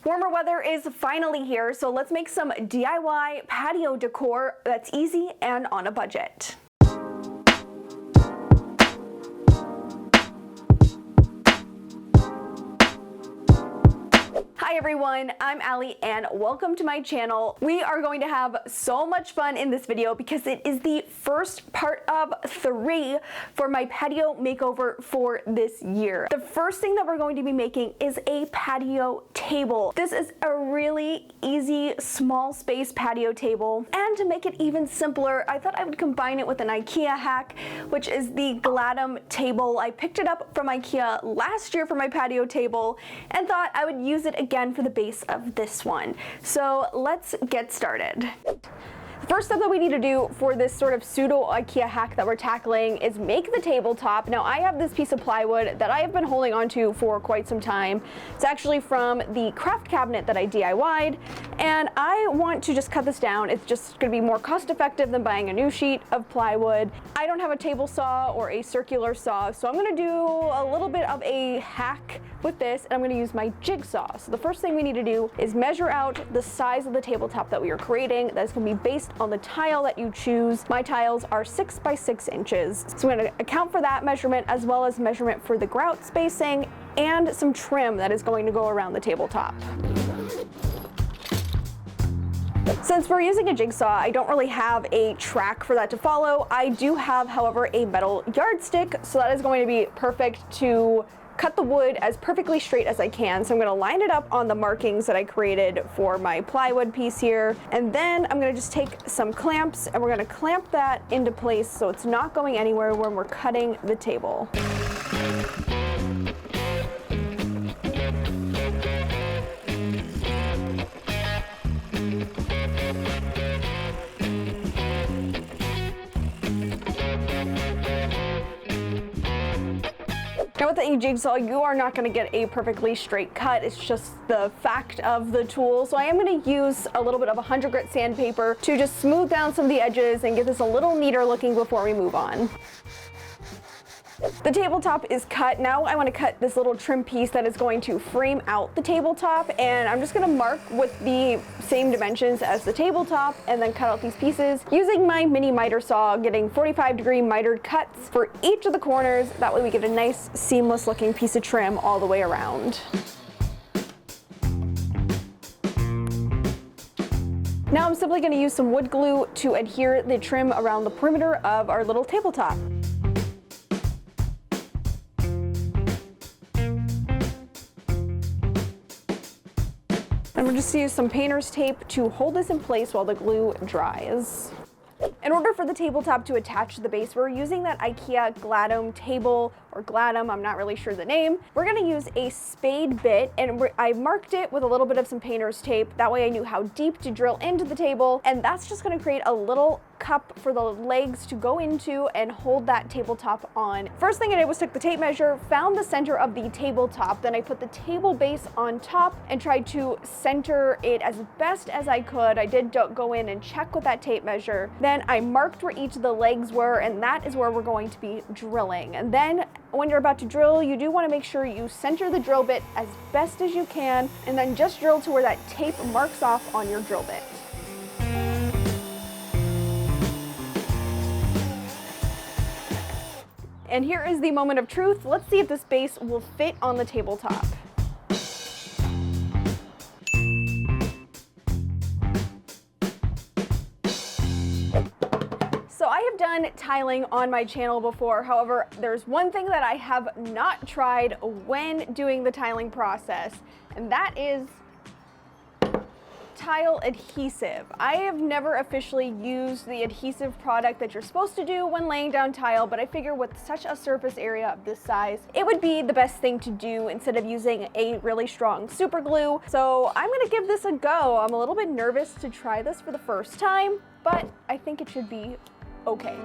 Warmer weather is finally here, so let's make some DIY patio decor that's easy and on a budget. Hi everyone, I'm Alli and welcome to my channel. We are going to have so much fun in this video because it is the first part of 3 for my patio makeover for this year. The first thing that we're going to be making is a patio table. This is a really easy small space patio table, and to make it even simpler, I thought I would combine it with an IKEA hack, which is the Gladom table. I picked it up from IKEA last year for my patio table and thought I would use it again for the base of this one. So let's get started. The first step that we need to do for this sort of pseudo IKEA hack that we're tackling is make the tabletop. Now I have this piece of plywood that I have been holding onto for quite some time. It's actually from the craft cabinet that I DIY'd, and I want to just cut this down. It's just going to be more cost effective than buying a new sheet of plywood. I don't have a table saw or a circular saw, so I'm going to do a little bit of a hack with this, and I'm going to use my jigsaw. So the first thing we need to do is measure out the size of the tabletop that we are creating. That's going to be based on the tile that you choose. My tiles are 6 by 6 inches. So I'm going to account for that measurement as well as measurement for the grout spacing and some trim that is going to go around the tabletop. Since we're using a jigsaw, I don't really have a track for that to follow. I do have, however, a metal yardstick, so that is going to be perfect to cut the wood as perfectly straight as I can. So I'm going to line it up on the markings that I created for my plywood piece here. And then I'm going to just take some clamps and we're going to clamp that into place so it's not going anywhere when we're cutting the table. Now with the jigsaw, you are not going to get a perfectly straight cut. It's just the fact of the tool. So I am going to use a little bit of 100 grit sandpaper to just smooth down some of the edges and get this a little neater looking before we move on. The tabletop is cut. Now I want to cut this little trim piece that is going to frame out the tabletop, and I'm just going to mark with the same dimensions as the tabletop and then cut out these pieces using my mini miter saw, getting 45-degree mitered cuts for each of the corners. That way we get a nice seamless looking piece of trim all the way around. Now I'm simply going to use some wood glue to adhere the trim around the perimeter of our little tabletop. And we're just going to use some painter's tape to hold this in place while the glue dries. In order for the tabletop to attach to the base, we're using that IKEA Gladom table, or Gladom, I'm not really sure the name. We're going to use a spade bit, and I marked it with a little bit of some painter's tape. That way I knew how deep to drill into the table, and that's just going to create a little cup for the legs to go into and hold that tabletop on. First thing I did was took the tape measure, found the center of the tabletop, then I put the table base on top and tried to center it as best as I could. I did go in and check with that tape measure. Then I marked where each of the legs were, and that is where we're going to be drilling. And then when you're about to drill, you do want to make sure you center the drill bit as best as you can, and then just drill to where that tape marks off on your drill bit. And here is the moment of truth. Let's see if this base will fit on the tabletop. So I have done tiling on my channel before. However, there's one thing that I have not tried when doing the tiling process, and that is tile adhesive. I have never officially used the adhesive product that you're supposed to do when laying down tile, but I figure with such a surface area of this size, it would be the best thing to do instead of using a really strong super glue. So I'm gonna give this a go. I'm a little bit nervous to try this for the first time, but I think it should be okay.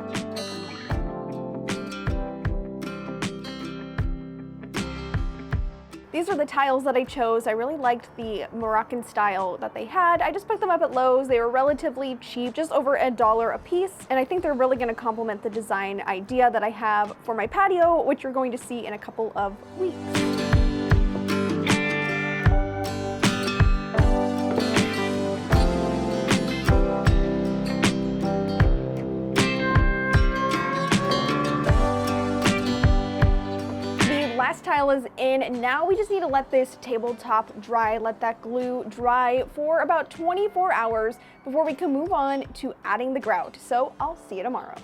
These are the tiles that I chose. I really liked the Moroccan style that they had. I just picked them up at Lowe's. They were relatively cheap, just over $1 a piece. And I think they're really gonna complement the design idea that I have for my patio, which you're going to see in a couple of weeks. in, and now we just need to let this tabletop dry, let that glue dry for about 24 hours before we can move on to adding the grout. So I'll see you tomorrow.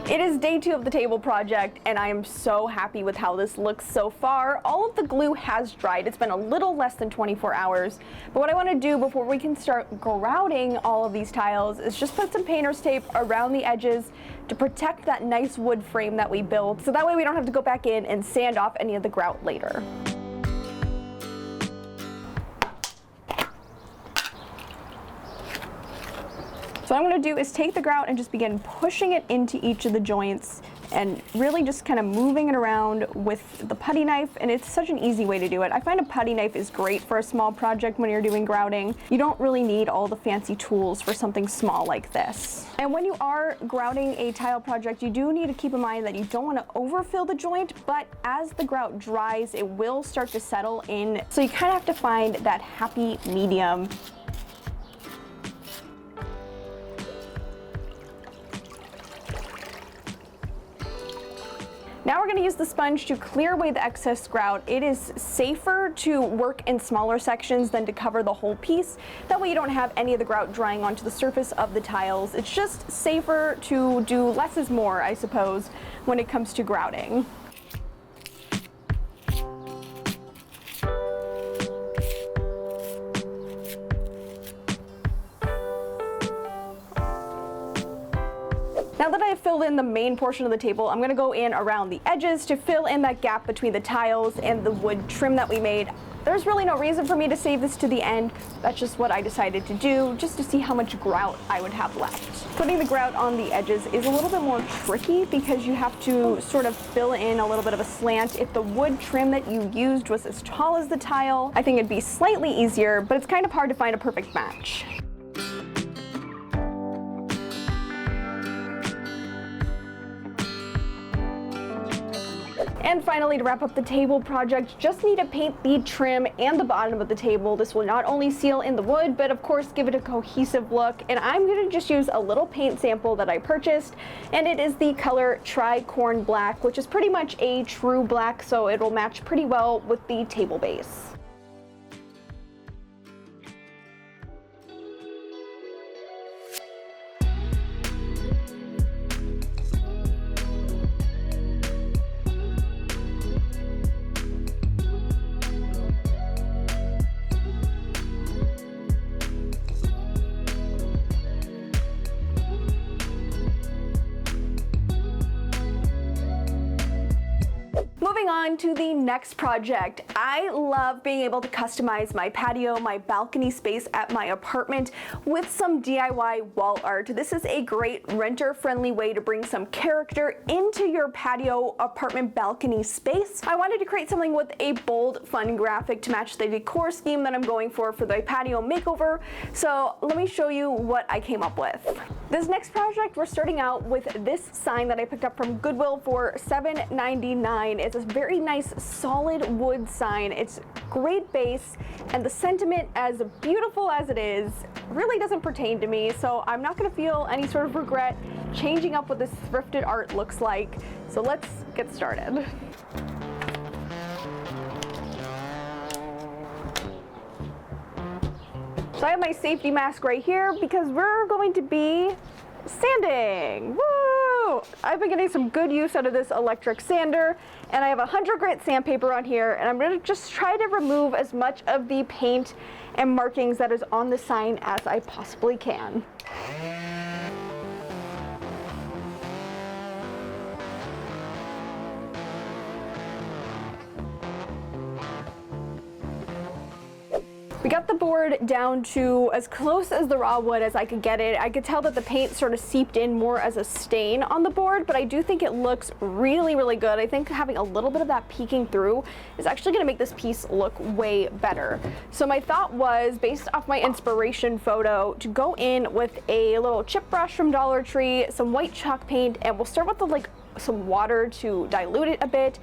It is day 2 of the table project, and I am so happy with how this looks so far. All of the glue has dried. It's been a little less than 24 hours. But what I want to do before we can start grouting all of these tiles is just put some painter's tape around the edges to protect that nice wood frame that we built, so that way we don't have to go back in and sand off any of the grout later. So what I'm going to do is take the grout and just begin pushing it into each of the joints and really just kind of moving it around with the putty knife, and it's such an easy way to do it. I find a putty knife is great for a small project when you're doing grouting. You don't really need all the fancy tools for something small like this. And when you are grouting a tile project, you do need to keep in mind that you don't want to overfill the joint, but as the grout dries, it will start to settle in. So you kind of have to find that happy medium. Now we're going to use the sponge to clear away the excess grout. It is safer to work in smaller sections than to cover the whole piece. That way you don't have any of the grout drying onto the surface of the tiles. It's just safer to do less is more, I suppose, when it comes to grouting. Now that I've filled in the main portion of the table, I'm going to go in around the edges to fill in that gap between the tiles and the wood trim that we made. There's really no reason for me to save this to the end. That's just what I decided to do, just to see how much grout I would have left. Putting the grout on the edges is a little bit more tricky because you have to sort of fill in a little bit of a slant. If the wood trim that you used was as tall as the tile, I think it'd be slightly easier, but it's kind of hard to find a perfect match. And finally, to wrap up the table project, just need to paint the trim and the bottom of the table. This will not only seal in the wood, but of course give it a cohesive look. And I'm going to just use a little paint sample that I purchased, and it is the color Tricorn Black, which is pretty much a true black, so it will match pretty well with the table base. Moving on to the next project. I love being able to customize my patio, my balcony space at my apartment with some DIY wall art. This is a great renter-friendly way to bring some character into your patio, apartment, balcony space. I wanted to create something with a bold, fun graphic to match the decor scheme that I'm going for the patio makeover. So let me show you what I came up with. This next project, we're starting out with this sign that I picked up from Goodwill for $7.99. It's a very nice solid wood sign. It's great base, and the sentiment, as beautiful as it is, really doesn't pertain to me, so I'm not going to feel any sort of regret changing up what this thrifted art looks like. So let's get started. So I have my safety mask right here because we're going to be sanding. Woo! I've been getting some good use out of this electric sander, and I have 100 grit sandpaper on here, and I'm going to just try to remove as much of the paint and markings that is on the sign as I possibly can. We got the board down to as close as the raw wood as I could get it. I could tell that the paint sort of seeped in more as a stain on the board, but I do think it looks really, really good. I think having a little bit of that peeking through is actually going to make this piece look way better. So my thought was, based off my inspiration photo, to go in with a little chip brush from Dollar Tree, some white chalk paint, and we'll start with some water to dilute it a bit.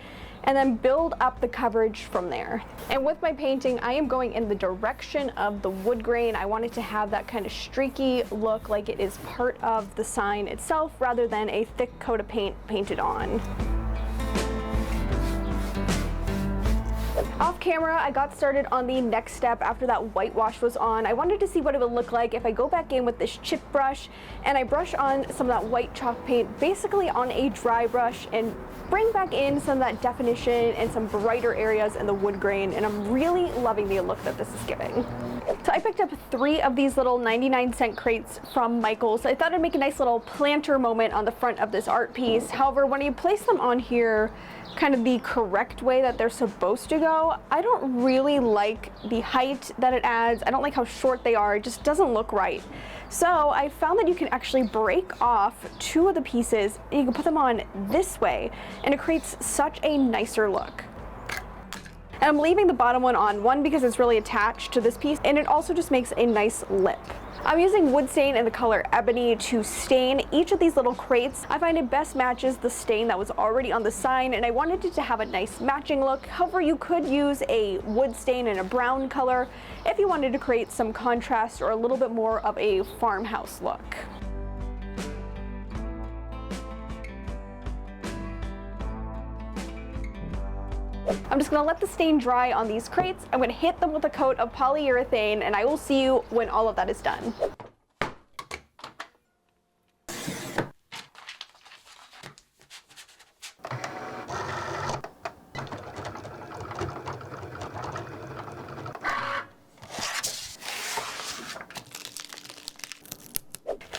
and then build up the coverage from there. And with my painting, I am going in the direction of the wood grain. I want it to have that kind of streaky look, like it is part of the sign itself rather than a thick coat of paint painted on. Off camera, I got started on the next step after that whitewash was on. I wanted to see what it would look like if I go back in with this chip brush and I brush on some of that white chalk paint basically on a dry brush and bring back in some of that definition and some brighter areas in the wood grain, and I'm really loving the look that this is giving. So I picked up 3 of these little 99-cent crates from Michael's. I thought it'd make a nice little planter moment on the front of this art piece. However, when you place them on here kind of the correct way that they're supposed to go, I don't really like the height that it adds. I don't like how short they are. It just doesn't look right. So I found that you can actually break off 2 of the pieces and you can put them on this way, and it creates such a nicer look. And I'm leaving the bottom one on, one because it's really attached to this piece, and it also just makes a nice lip. I'm using wood stain in the color ebony to stain each of these little crates. I find it best matches the stain that was already on the sign, and I wanted it to have a nice matching look. However, you could use a wood stain in a brown color if you wanted to create some contrast or a little bit more of a farmhouse look. I'm just gonna let the stain dry on these crates. I'm gonna hit them with a coat of polyurethane, and I will see you when all of that is done.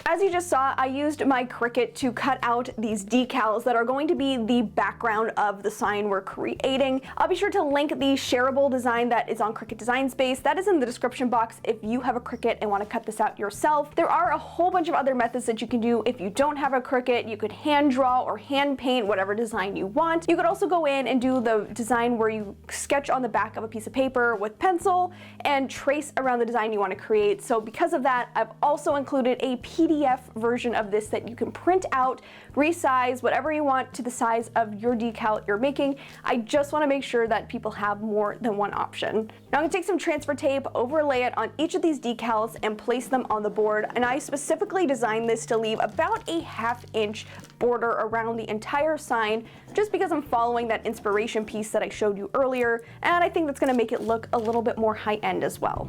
As you just saw, I used my Cricut to cut out these decals that are going to be the background of the sign we're creating. I'll be sure to link the shareable design that is on Cricut Design Space. That is in the description box if you have a Cricut and want to cut this out yourself. There are a whole bunch of other methods that you can do if you don't have a Cricut. You could hand draw or hand paint whatever design you want. You could also go in and do the design where you sketch on the back of a piece of paper with pencil and trace around the design you want to create. So because of that, I've also included a PDF version of this that you can print out, resize whatever you want to the size of your decal you're making. I just want to make sure that people have more than one option. Now I'm going to take some transfer tape, overlay it on each of these decals, and place them on the board. And I specifically designed this to leave about a 1/2 inch border around the entire sign, just because I'm following that inspiration piece that I showed you earlier, and I think that's going to make it look a little bit more high-end as well.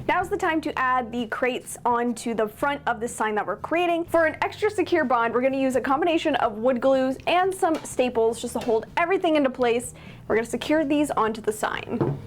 Now's the time to add the crates onto the front of the sign that we're creating. For an extra secure bond, we're going to use a combination of wood glues and some staples just to hold everything into place. We're going to secure these onto the sign.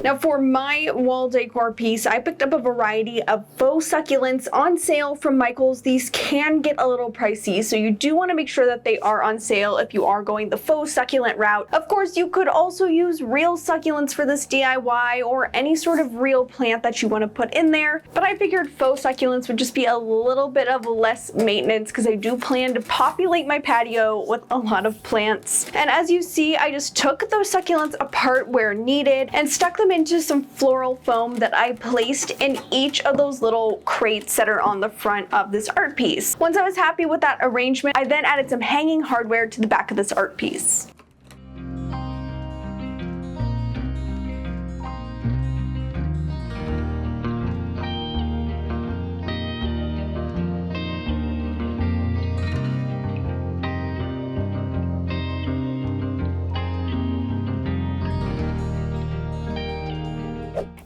Now for my wall decor piece, I picked up a variety of faux succulents on sale from Michael's. These can get a little pricey, so you do want to make sure that they are on sale if you are going the faux succulent route. Of course, you could also use real succulents for this DIY or any sort of real plant that you want to put in there, but I figured faux succulents would just be a little bit of less maintenance because I do plan to populate my patio with a lot of plants. And as you see, I just took those succulents apart where needed and stuck them into some floral foam that I placed in each of those little crates that are on the front of this art piece. Once I was happy with that arrangement, I then added some hanging hardware to the back of this art piece.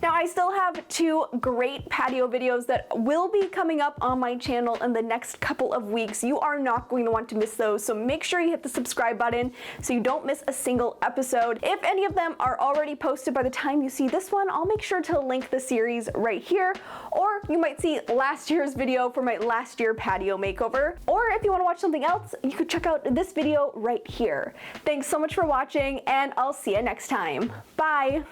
I I still have 2 great patio videos that will be coming up on my channel in the next couple of weeks. You are not going to want to miss those, so make sure you hit the subscribe button so you don't miss a single episode. If any of them are already posted by the time you see this one, I'll make sure to link the series right here, or you might see last year's video for my last year patio makeover. Or if you want to watch something else, you could check out this video right here. Thanks so much for watching, and I'll see you next time. Bye!